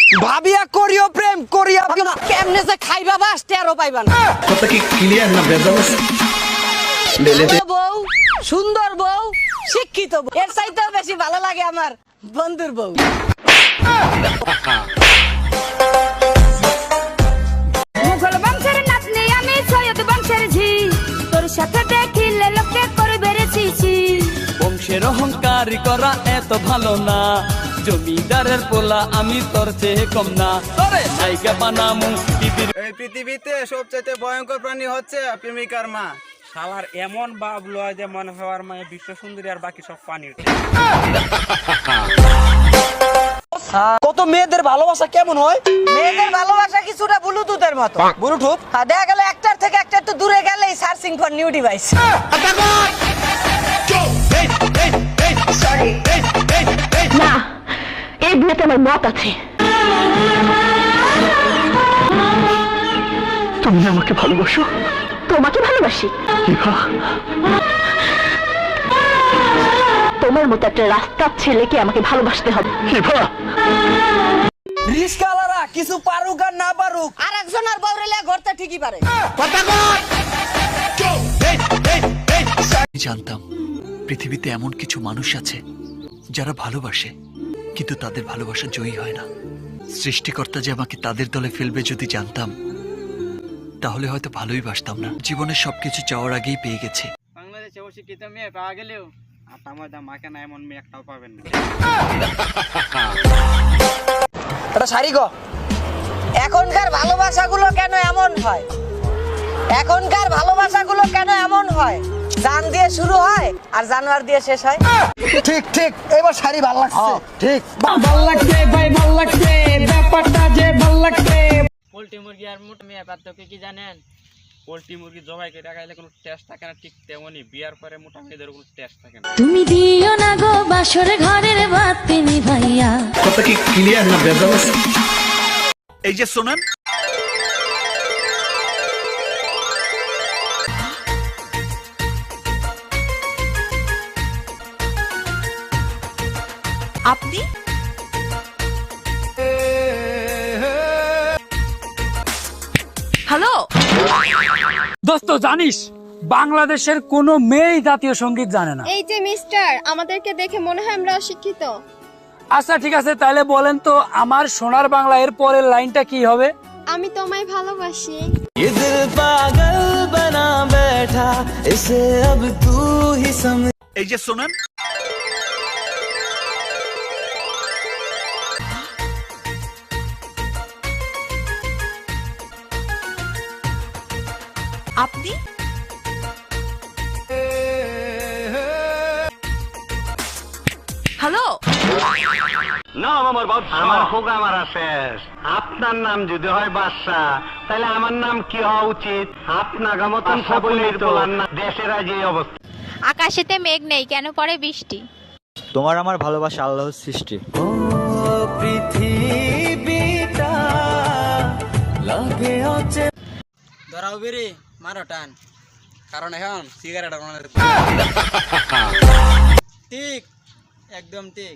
ভাবিয়া করিও প্রেম করিয়া কেমনে যে খাইবা বাস টেরও পাইবা না। কথা কি ক্লিয়ার না বেজাল? ভালো বউ, সুন্দর বউ, শিক্ষিত বউ, এর চাইতেও বেশি ভালো লাগে আমার বন্ধুর বউ। মুঘল বংশের নাতনি আমি সৈয়দ বংশের ঝি, তোর সাথে দেখিলে লোকে করবে রে ছিছি। বংশের অহংকার করা এত ভালো না, জমিদারের পোলা আমি তোর চেয়ে কম না। তোরে নায়িকা বানামু এই পৃথিবীতে সবচেয়ে ভয়ঙ্কর প্রাণী হচ্ছে প্রেমিকার মা। শালার এমন ভাব লয় যে মনে হওয়ার মায়ে বিশ্ব সুন্দরী আর বাকি সব পানির। কত মেয়েদের ভালোবাসা কেমন হয়? মেয়েদের ভালোবাসা কিছুটা ব্লুটুথের মতো। ব্লুটুথ দেখা গেল একটার থেকে একটা একটু দূরে গেলেই সার্চিং ফর নিউ ডিভাইস। না, এই বিয়েতে আমার মত আছে। তুমি আমাকে ভালোবাসো? তোমাকে ভালোবাসি। ইভা, তোমার মতো একটা রাস্তার ছেলেকে আমাকে ভালোবাসতে হবে। ইভা, রিস্কাওয়ালারা কিছু পারুক আর না পারুক, আর একজনের বউরেলে ঘরতে ঠিকই পারে। আমি জানতাম পৃথিবীতে এমন কিছু মানুষ আছে যারা ভালোবাসে, কিন্তু তাদের ভালোবাসা জয়ী হয় না। সৃষ্টিকর্তা যে আমাকে তাদের দলে ফেলবে যদি জানতাম, তাহলে হয়তো ভালোই বাসতাম না। জীবনের সবকিছু চাওয়ার আগেই পেয়ে গেছে। বাংলাদেশে অশিক্ষিত মেয়ে পাওয়া গেলেও আটা ময়দা মাখে না এমন মেয়ে একটাও পাবেন না। এটা সারি গো। এখনকার ভালোবাসাগুলো কেন এমন হয়? এখনকার ভালোবাসাগুলো কেন এমন হয়? জান দিয়ে শুরু হয় আর জানোয়ার দিয়ে শেষ হয়। ঠিক ঠিক, এবার শাড়ি ভালো লাগছে। ঠিক, ভাল লাগছে ভাই, ভাল লাগছে ব্যাপারটা যে ভাল লাগছে। পোল্ট্রি মুরগি আর মোটা মেয়ে পার্থক্য কি জানেন? পোল্ট্রি মুরগি জবাই করে খাইলে কোনো টেস্ট থাকে না, ঠিক তেমনি বিয়ার পরে মোটা মেয়েদের কোনো টেস্ট থাকে না। তুমি দিও না গো বাসর ঘরের বাতি নিভাইয়া। কথা কি ক্লিয়ার না বেজাল? এই যে শোনেন, আপনি হ্যালো দোস্ত, জানিস বাংলাদেশের কোনো মেয়েই জাতীয় সঙ্গীত জানে না। এই যে মিস্টার, আমাদেরকে দেখে মনে হয় আমরা অশিক্ষিত। আচ্ছা ঠিক আছে, তাহলে বলেন তো আমার সোনার বাংলা এর পরের লাইনটা কি হবে? আমি তোমায় ভালোবাসি। ये दिल पागल बना बैठा इसे अब तू ही समझ। এই যে শোনেন, আপনি হ্যালো নাম আমার বাদশা। আমার প্রোগ্রাম আর শেষ। আপনার নাম যদি হয় বাদশা, তাহলে আমার নাম কি হওয়া উচিত? আপনার মতন সকলের তোলার না দেশের আজ এই অবস্থা। আকাশেতে মেঘ নেই, কেন পড়ে বৃষ্টি? তোমার আমার ভালোবাসা আল্লাহর সৃষ্টি। পৃথিবীটা লাগে হচ্ছে। ধরাও বেরে মারো টান, কারণ এখন সিগারেট ঠিক, একদম ঠিক।